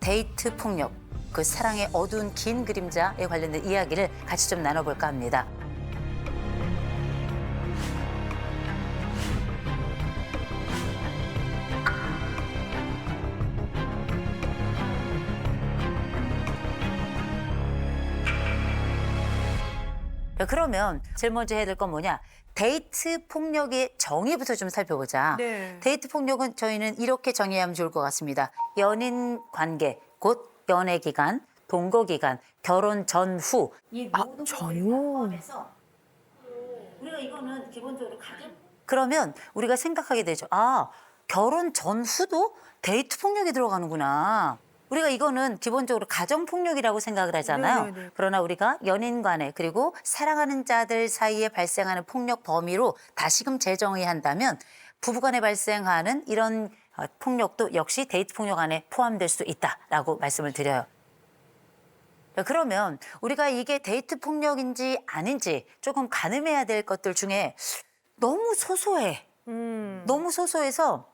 데이트 폭력, 그 사랑의 어두운 긴 그림자에 관련된 이야기를 같이 좀 나눠볼까 합니다. 그러면 제일 먼저 해야 될 건 뭐냐? 데이트 폭력의 정의부터 좀 살펴보자. 네. 데이트 폭력은 저희는 이렇게 정의하면 좋을 것 같습니다. 연인 관계, 곧 연애 기간, 동거 기간, 결혼 전후. 이 모든 전후. 포함해서 우리가 이거는 기본적으로 그러면 우리가 생각하게 되죠. 아, 결혼 전후도 데이트 폭력이 들어가는구나. 우리가 이거는 기본적으로 가정폭력이라고 생각을 하잖아요. 네네네. 그러나 우리가 연인 간에 그리고 사랑하는 자들 사이에 발생하는 폭력 범위로 다시금 재정의한다면 부부간에 발생하는 이런 폭력도 역시 데이트 폭력 안에 포함될 수 있다라고 말씀을 드려요. 그러면 우리가 이게 데이트 폭력인지 아닌지 조금 가늠해야 될 것들 중에 너무 소소해. 너무 소소해서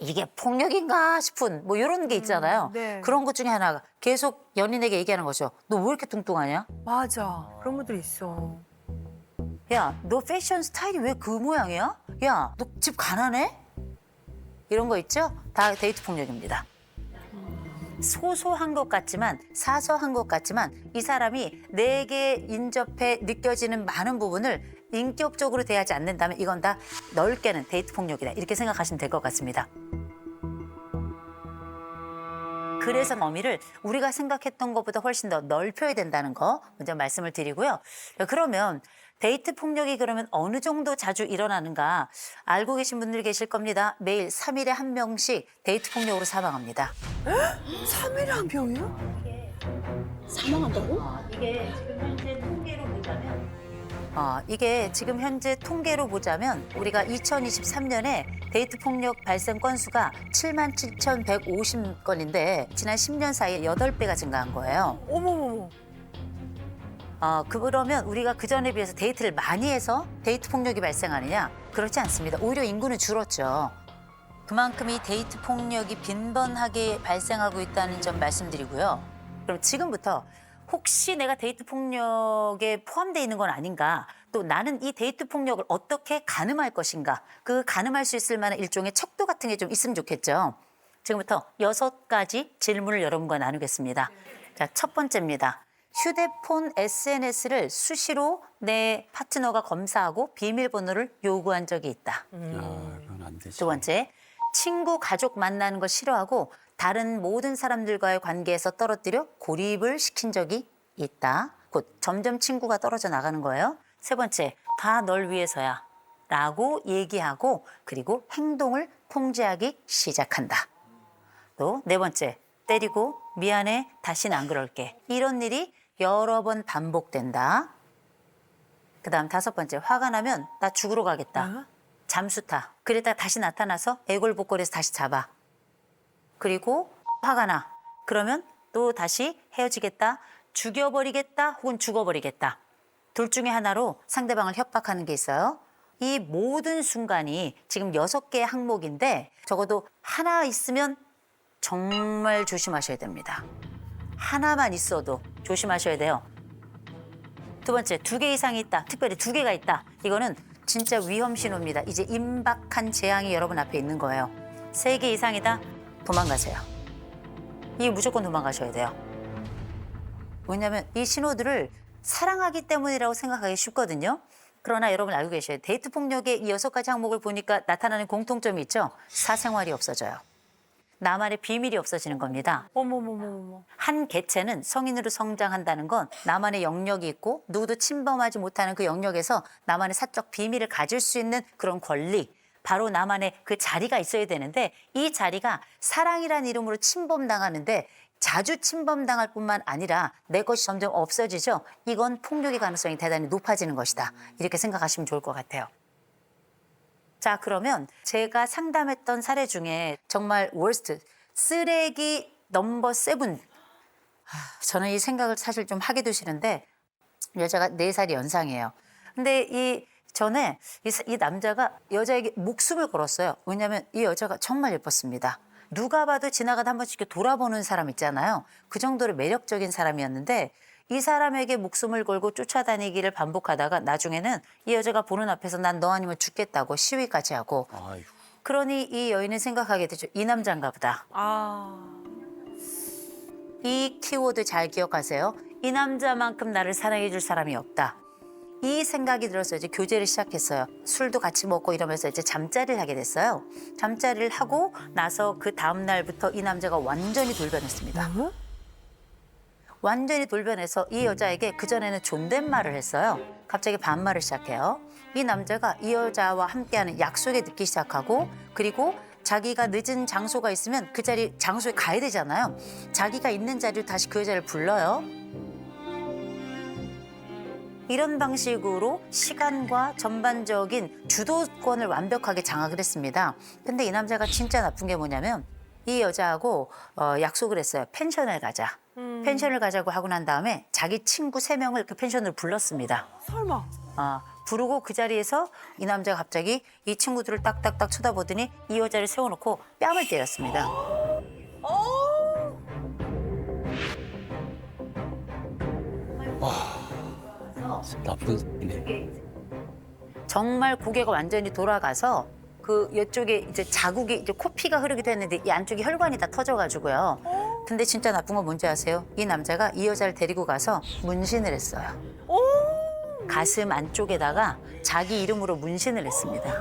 이게 폭력인가 싶은 뭐 이런 게 있잖아요. 네. 그런 것 중에 하나가 계속 연인에게 얘기하는 거죠. 너 왜 이렇게 뚱뚱하냐? 맞아. 그런 분들 있어. 야, 너 패션 스타일이 왜 그 모양이야? 야, 너 집 가난해? 이런 거 있죠? 다 데이트 폭력입니다. 소소한 것 같지만 사소한 것 같지만 이 사람이 내게 인접해 느껴지는 많은 부분을 인격적으로 대하지 않는다면 이건 다 넓게는 데이트 폭력이다. 이렇게 생각하시면 될 것 같습니다. 그래서 범위를 우리가 생각했던 것보다 훨씬 더 넓혀야 된다는 거 먼저 말씀을 드리고요. 그러면 데이트 폭력이 그러면 어느 정도 자주 일어나는가 알고 계신 분들 계실 겁니다. 매일 3일에 한 명씩 데이트 폭력으로 사망합니다. 3일에 한 병이요? 이게 지금 현재 통계로 보자면 우리가 2023년에 데이트 폭력 발생 건수가 77,150건인데 지난 10년 사이에 8배가 증가한 거예요. 어머머머. 그러면 우리가 그전에 비해서 데이트를 많이 해서 데이트 폭력이 발생하느냐? 그렇지 않습니다. 오히려 인구는 줄었죠. 그만큼 이 데이트 폭력이 빈번하게 발생하고 있다는 점 말씀드리고요. 그럼 지금부터 혹시 내가 데이트 폭력에 포함되어 있는 건 아닌가? 또 나는 이 데이트 폭력을 어떻게 가늠할 것인가? 그 가늠할 수 있을 만한 일종의 척도 같은 게 좀 있으면 좋겠죠. 지금부터 6가지 질문을 여러분과 나누겠습니다. 자, 첫 번째입니다. 휴대폰 SNS를 수시로 내 파트너가 검사하고 비밀번호를 요구한 적이 있다. 그건 안 되지. 두 번째, 친구, 가족 만나는 걸 싫어하고 다른 모든 사람들과의 관계에서 떨어뜨려 고립을 시킨 적이 있다. 곧 점점 친구가 떨어져 나가는 거예요. 세 번째, 다 널 위해서야 라고 얘기하고 그리고 행동을 통제하기 시작한다. 또 네 번째, 때리고 미안해, 다시는 안 그럴게. 이런 일이 여러 번 반복된다. 그다음 다섯 번째, 화가 나면 나 죽으러 가겠다. 잠수 타. 그러다가 다시 나타나서 애골복골해서 다시 잡아. 그리고 화가 나. 그러면 또 다시 헤어지겠다, 죽여버리겠다, 혹은 죽어버리겠다. 둘 중에 하나로 상대방을 협박하는 게 있어요. 이 모든 순간이 지금 6개의 항목인데 적어도 하나 있으면 정말 조심하셔야 됩니다. 하나만 있어도 조심하셔야 돼요. 두 번째, 2개 이상이 있다. 특별히 2개가 있다. 이거는 진짜 위험 신호입니다. 이제 임박한 재앙이 여러분 앞에 있는 거예요. 3개 이상이다. 도망가세요. 이게 무조건 도망가셔야 돼요. 왜냐하면 이 신호들을 사랑하기 때문이라고 생각하기 쉽거든요. 그러나 여러분 알고 계셔야 돼요. 데이트 폭력의 이 6가지 항목을 보니까 나타나는 공통점이 있죠. 사생활이 없어져요. 나만의 비밀이 없어지는 겁니다. 어머머머머. 한 개체는 성인으로 성장한다는 건 나만의 영역이 있고 누구도 침범하지 못하는 그 영역에서 나만의 사적 비밀을 가질 수 있는 그런 권리, 바로 나만의 그 자리가 있어야 되는데 이 자리가 사랑이라는 이름으로 침범당하는데 자주 침범당할 뿐만 아니라 내 것이 점점 없어지죠. 이건 폭력의 가능성이 대단히 높아지는 것이다. 이렇게 생각하시면 좋을 것 같아요. 자, 그러면 제가 상담했던 사례 중에 정말 월스트, 쓰레기 넘버 7. 저는 이 생각을 사실 좀 하기도 싫은데 여자가 4살이 연상이에요. 근데 이 전에 이 남자가 여자에게 목숨을 걸었어요. 왜냐하면 이 여자가 정말 예뻤습니다. 누가 봐도 지나가다 한 번씩 이렇게 돌아보는 사람 있잖아요. 그 정도로 매력적인 사람이었는데 이 사람에게 목숨을 걸고 쫓아다니기를 반복하다가 나중에는 이 여자가 보는 앞에서 난 너 아니면 죽겠다고 시위까지 하고 아이고. 그러니 이 여인은 생각하게 되죠. 이 남자인가 보다. 이 키워드 잘 기억하세요. 이 남자만큼 나를 사랑해 줄 사람이 없다. 이 생각이 들어서 이제 교제를 시작했어요. 술도 같이 먹고 이러면서 이제 잠자리를 하게 됐어요. 잠자리를 하고 나서 그 다음 날부터 이 남자가 완전히 돌변했습니다. 완전히 돌변해서 이 여자에게 그전에는 존댓말을 했어요. 갑자기 반말을 시작해요. 이 남자가 이 여자와 함께하는 약속에 늦기 시작하고 그리고 자기가 늦은 장소가 있으면 그 장소에 가야 되잖아요. 자기가 있는 자리로 다시 그 여자를 불러요. 이런 방식으로 시간과 전반적인 주도권을 완벽하게 장악을 했습니다. 근데 이 남자가 진짜 나쁜 게 뭐냐면 이 여자하고 약속을 했어요. 펜션을 가자. 펜션을 가자고 하고 난 다음에 자기 친구 3명을 그 펜션으로 불렀습니다. 설마. 부르고 그 자리에서 이 남자가 갑자기 이 친구들을 딱딱딱 쳐다보더니 이 여자를 세워놓고 뺨을 때렸습니다. 나쁜 소리네. 정말 고개가 완전히 돌아가서 그 이쪽에 이제 자국이 이제 코피가 흐르기도 했는데 이 안쪽에 혈관이 다 터져가지고요. 근데 진짜 나쁜 건 뭔지 아세요? 이 남자가 이 여자를 데리고 가서 문신을 했어요. 가슴 안쪽에다가 자기 이름으로 문신을 했습니다.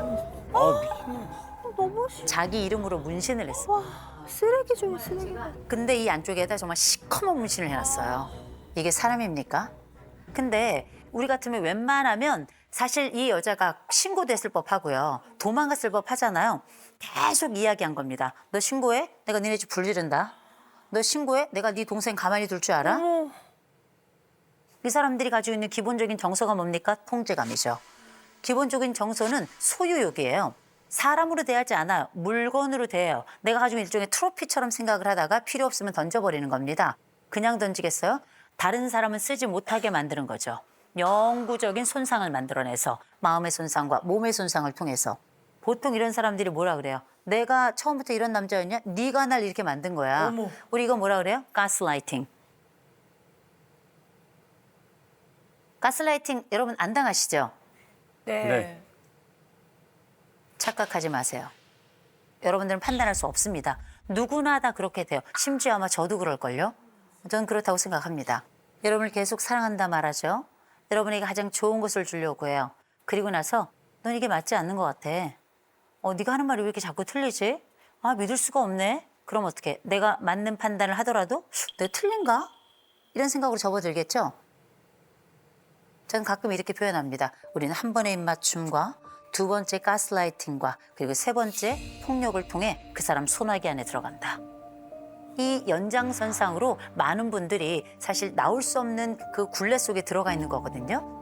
너무 싫어. 자기 이름으로 문신을 했어요. 쓰레기 중에 쓰레기. 근데 이 안쪽에다 정말 시커먼 문신을 해놨어요. 이게 사람입니까? 근데 우리 같으면 웬만하면 사실 이 여자가 신고됐을 법하고요. 도망갔을 법하잖아요. 계속 이야기한 겁니다. 너 신고해? 내가 니네 집 불지른다. 너 신고해? 내가 네 동생 가만히 둘 줄 알아? 이 사람들이 가지고 있는 기본적인 정서가 뭡니까? 통제감이죠. 기본적인 정서는 소유욕이에요. 사람으로 대하지 않아요. 물건으로 대해요. 내가 가지고 있는 일종의 트로피처럼 생각을 하다가 필요 없으면 던져버리는 겁니다. 그냥 던지겠어요? 다른 사람은 쓰지 못하게 만드는 거죠. 영구적인 손상을 만들어내서 마음의 손상과 몸의 손상을 통해서. 보통 이런 사람들이 뭐라 그래요? 내가 처음부터 이런 남자였냐? 네가 날 이렇게 만든 거야. 우리 이거 뭐라 그래요? 가스라이팅. 가스라이팅 여러분 안 당하시죠? 네. 착각하지 마세요. 여러분들은 판단할 수 없습니다. 누구나 다 그렇게 돼요. 심지어 아마 저도 그럴걸요. 저는 그렇다고 생각합니다. 여러분을 계속 사랑한다 말하죠. 여러분에게 가장 좋은 것을 주려고 해요. 그리고 나서 넌 이게 맞지 않는 것 같아. 네가 하는 말이 왜 이렇게 자꾸 틀리지? 믿을 수가 없네. 그럼 어떻게? 내가 맞는 판단을 하더라도 내가 틀린가? 이런 생각으로 접어들겠죠? 저는 가끔 이렇게 표현합니다. 우리는 한 번의 입맞춤과 두 번째 가스라이팅과 그리고 세 번째 폭력을 통해 그 사람 소나기 안에 들어간다. 이 연장선상으로 많은 분들이 사실 나올 수 없는 그 굴레 속에 들어가 있는 거거든요.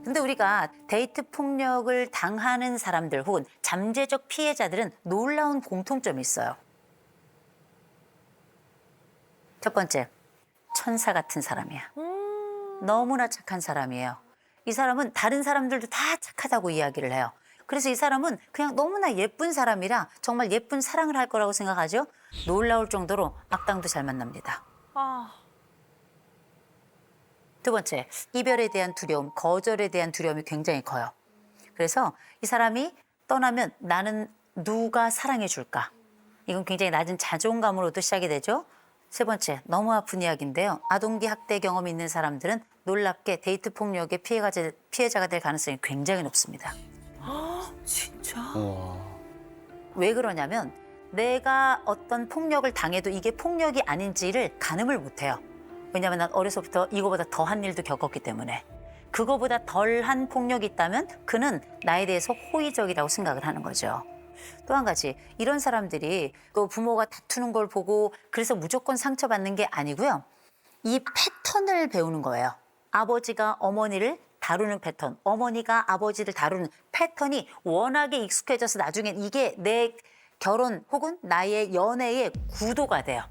근데 우리가 데이트 폭력을 당하는 사람들 혹은 잠재적 피해자들은 놀라운 공통점이 있어요. 첫 번째, 천사 같은 사람이야. 너무나 착한 사람이에요. 이 사람은 다른 사람들도 다 착하다고 이야기를 해요. 그래서 이 사람은 그냥 너무나 예쁜 사람이라 정말 예쁜 사랑을 할 거라고 생각하죠. 놀라울 정도로 악당도 잘 만납니다. 두 번째, 이별에 대한 두려움, 거절에 대한 두려움이 굉장히 커요. 그래서 이 사람이 떠나면 나는 누가 사랑해 줄까? 이건 굉장히 낮은 자존감으로도 시작이 되죠. 세 번째, 너무 아픈 이야기인데요. 아동기 학대 경험이 있는 사람들은 놀랍게 데이트 폭력의 피해자가 될 가능성이 굉장히 높습니다. 진짜? 왜 그러냐면 내가 어떤 폭력을 당해도 이게 폭력이 아닌지를 가늠을 못해요. 왜냐하면 난 어려서부터 이거보다 더한 일도 겪었기 때문에. 그거보다 덜한 폭력이 있다면 그는 나에 대해서 호의적이라고 생각을 하는 거죠. 또 한 가지, 이런 사람들이 또 부모가 다투는 걸 보고 그래서 무조건 상처받는 게 아니고요. 이 패턴을 배우는 거예요. 아버지가 어머니를 다루는 패턴, 어머니가 아버지를 다루는 패턴이 워낙에 익숙해져서 나중엔 이게 내 결혼 혹은 나의 연애의 구도가 돼요.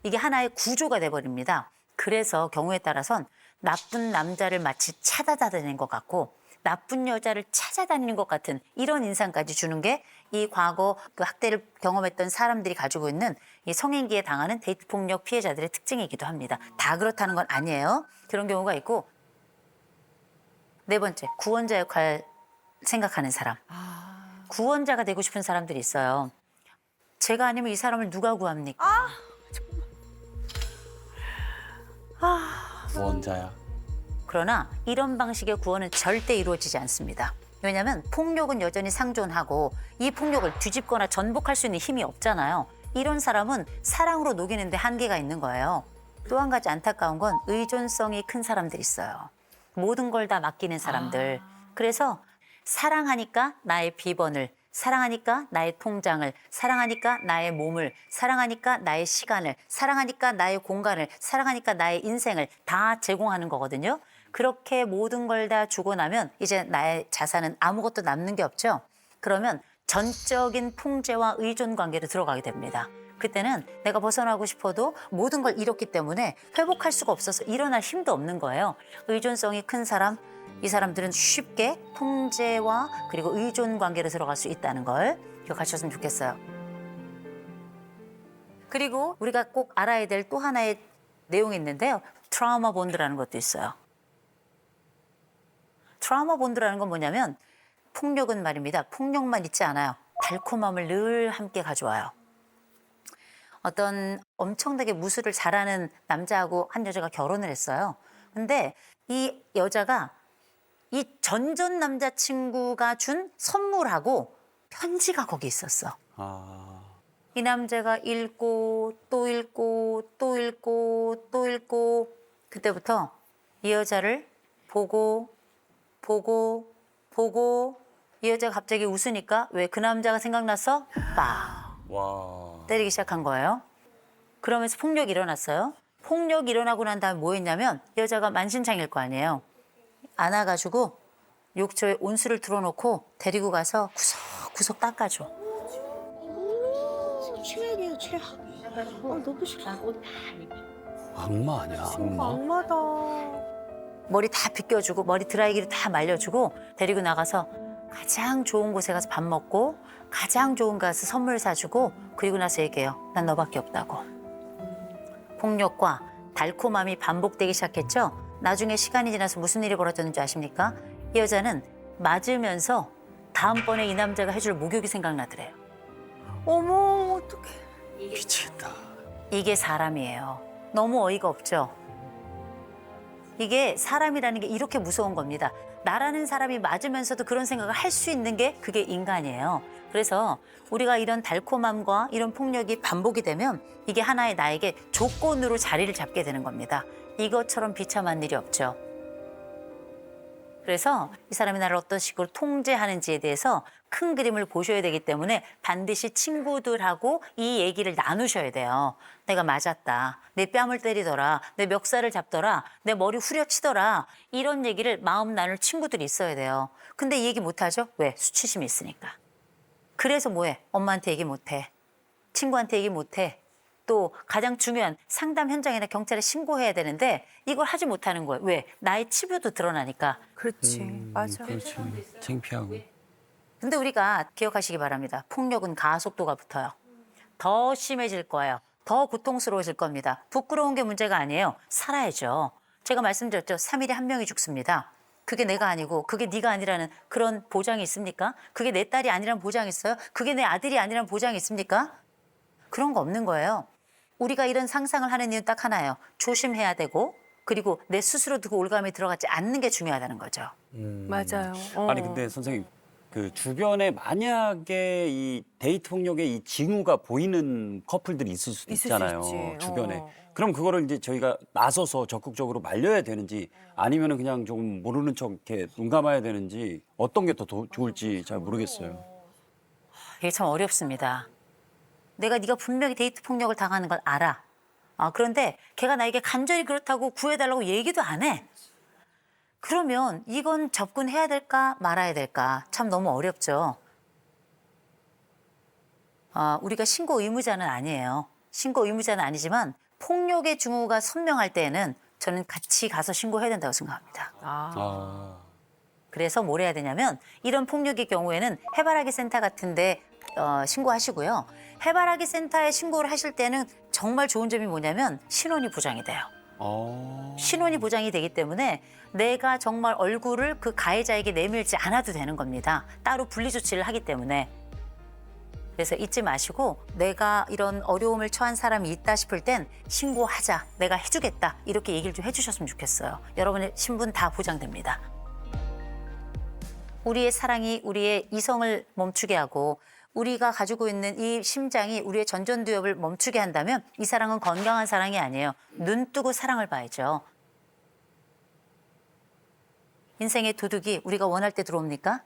이게 하나의 구조가 돼버립니다. 그래서 경우에 따라선 나쁜 남자를 마치 찾아다니는 것 같고 나쁜 여자를 찾아다니는 것 같은 이런 인상까지 주는 게 이 과거 그 학대를 경험했던 사람들이 가지고 있는 이 성인기에 당하는 데이트 폭력 피해자들의 특징이기도 합니다. 다 그렇다는 건 아니에요. 그런 경우가 있고. 네 번째, 구원자 역할 생각하는 사람. 구원자가 되고 싶은 사람들이 있어요. 제가 아니면 이 사람을 누가 구합니까? 구원자야. 그러나 이런 방식의 구원은 절대 이루어지지 않습니다. 왜냐하면 폭력은 여전히 상존하고 이 폭력을 뒤집거나 전복할 수 있는 힘이 없잖아요. 이런 사람은 사랑으로 녹이는데 한계가 있는 거예요. 또 한 가지 안타까운 건 의존성이 큰 사람들이 있어요. 모든 걸 다 맡기는 사람들. 그래서 사랑하니까 나의 비번을, 사랑하니까 나의 통장을, 사랑하니까 나의 몸을, 사랑하니까 나의 시간을, 사랑하니까 나의 공간을, 사랑하니까 나의 인생을 다 제공하는 거거든요. 그렇게 모든 걸 다 주고 나면 이제 나의 자산은 아무것도 남는 게 없죠. 그러면 전적인 통제와 의존 관계로 들어가게 됩니다. 그때는 내가 벗어나고 싶어도 모든 걸 잃었기 때문에 회복할 수가 없어서 일어날 힘도 없는 거예요. 의존성이 큰 사람, 이 사람들은 쉽게 통제와 그리고 의존 관계로 들어갈 수 있다는 걸 기억하셨으면 좋겠어요. 그리고 우리가 꼭 알아야 될 또 하나의 내용이 있는데요. 트라우마 본드라는 것도 있어요. 트라우마 본드라는 건 뭐냐면 폭력은 말입니다. 폭력만 있지 않아요. 달콤함을 늘 함께 가져와요. 어떤 엄청나게 무술을 잘하는 남자하고 한 여자가 결혼을 했어요. 근데 이 여자가 이 전전 남자친구가 준 선물하고 편지가 거기 있었어. 이 남자가 읽고 또 읽고 또 읽고 또 읽고 그때부터 이 여자를 보고 이 여자가 갑자기 웃으니까 왜 그 남자가 생각났어? 빠 와. 때리기 시작한 거예요. 그러면서 폭력이 일어났어요. 폭력이 일어나고 난 다음에 뭐 했냐면 여자가 만신창일 거 아니에요. 안아가지고 욕조에 온수를 틀어놓고 데리고 가서 구석구석 닦아줘. 최악이에요, 최악. 너무 싫어. 악마 아니야, 악마? 악마다. 머리 다 빗겨주고 머리 드라이기로 다 말려주고 데리고 나가서 가장 좋은 곳에 가서 밥 먹고 가장 좋은 곳에 가서 선물 사주고 그리고 나서 얘기해요. 난 너밖에 없다고. 폭력과 달콤함이 반복되기 시작했죠. 나중에 시간이 지나서 무슨 일이 벌어졌는지 아십니까? 이 여자는 맞으면서 다음번에 이 남자가 해줄 목욕이 생각나더래요. 어머, 어떡해. 미치겠다. 이게 사람이에요. 너무 어이가 없죠? 이게 사람이라는 게 이렇게 무서운 겁니다. 나라는 사람이 맞으면서도 그런 생각을 할 수 있는 게 그게 인간이에요. 그래서 우리가 이런 달콤함과 이런 폭력이 반복이 되면 이게 하나의 나에게 조건으로 자리를 잡게 되는 겁니다. 이것처럼 비참한 일이 없죠. 그래서 이 사람이 나를 어떤 식으로 통제하는지에 대해서 큰 그림을 보셔야 되기 때문에 반드시 친구들하고 이 얘기를 나누셔야 돼요. 내가 맞았다. 내 뺨을 때리더라. 내 멱살을 잡더라. 내 머리 후려치더라. 이런 얘기를 마음 나눌 친구들이 있어야 돼요. 근데 이 얘기 못하죠? 왜? 수치심이 있으니까. 그래서 뭐해? 엄마한테 얘기 못해. 친구한테 얘기 못해. 또 가장 중요한 상담 현장이나 경찰에 신고해야 되는데 이걸 하지 못하는 거예요. 왜? 나의 치부도 드러나니까. 그렇지, 맞아. 그렇지. 창피하고. 근데 우리가 기억하시기 바랍니다. 폭력은 가속도가 붙어요. 더 심해질 거예요. 더 고통스러워질 겁니다. 부끄러운 게 문제가 아니에요. 살아야죠. 제가 말씀드렸죠. 3일에 한 명이 죽습니다. 그게 내가 아니고 그게 네가 아니라는 그런 보장이 있습니까? 그게 내 딸이 아니라는 보장이 있어요? 그게 내 아들이 아니라는 보장이 있습니까? 그런 거 없는 거예요. 우리가 이런 상상을 하는 이유는 딱 하나예요. 조심해야 되고 그리고 내 스스로 두고 올감에 들어가지 않는 게 중요하다는 거죠. 맞아요. 아니 근데 선생님 그 주변에 만약에 이 데이트 폭력의 이 징후가 보이는 커플들이 있을 수도 있을 수 있잖아요. 있지. 주변에. 어. 그럼 그거를 이제 저희가 나서서 적극적으로 말려야 되는지 아니면은 그냥 좀 모르는 척 이렇게 눈 감아야 되는지 어떤 게 더 좋을지 잘 모르겠어요. 이게 참 어렵습니다. 네가 분명히 데이트 폭력을 당하는 걸 알아. 그런데 걔가 나에게 간절히 그렇다고 구해달라고 얘기도 안 해. 그러면 이건 접근해야 될까 말아야 될까 참 너무 어렵죠. 우리가 신고 의무자는 아니에요. 신고 의무자는 아니지만 폭력의 징후가 선명할 때에는 저는 같이 가서 신고해야 된다고 생각합니다. 아. 그래서 뭘 해야 되냐면 이런 폭력의 경우에는 해바라기 센터 같은데 신고하시고요. 해바라기 센터에 신고를 하실 때는 정말 좋은 점이 뭐냐면 신원이 보장이 돼요. 신원이 보장이 되기 때문에 내가 정말 얼굴을 그 가해자에게 내밀지 않아도 되는 겁니다. 따로 분리 조치를 하기 때문에. 그래서 잊지 마시고 내가 이런 어려움을 처한 사람이 있다 싶을 땐 신고하자, 내가 해주겠다 이렇게 얘기를 좀 해주셨으면 좋겠어요. 여러분의 신분 다 보장됩니다. 우리의 사랑이 우리의 이성을 멈추게 하고 우리가 가지고 있는 이 심장이 우리의 전전두엽을 멈추게 한다면 이 사랑은 건강한 사랑이 아니에요. 눈 뜨고 사랑을 봐야죠. 인생의 도둑이 우리가 원할 때 들어옵니까?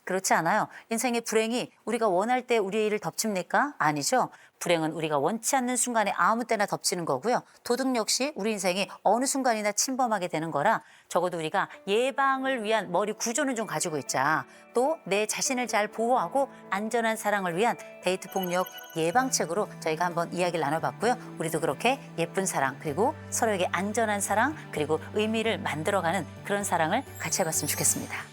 그렇지 않아요. 인생의 불행이 우리가 원할 때 우리의 일을 덮칩니까? 아니죠. 불행은 우리가 원치 않는 순간에 아무 때나 덮치는 거고요. 도둑 역시 우리 인생이 어느 순간이나 침범하게 되는 거라 적어도 우리가 예방을 위한 머리 구조는 좀 가지고 있자. 또 내 자신을 잘 보호하고 안전한 사랑을 위한 데이트 폭력 예방책으로 저희가 한번 이야기를 나눠봤고요. 우리도 그렇게 예쁜 사랑 그리고 서로에게 안전한 사랑 그리고 의미를 만들어가는 그런 사랑을 같이 해봤으면 좋겠습니다.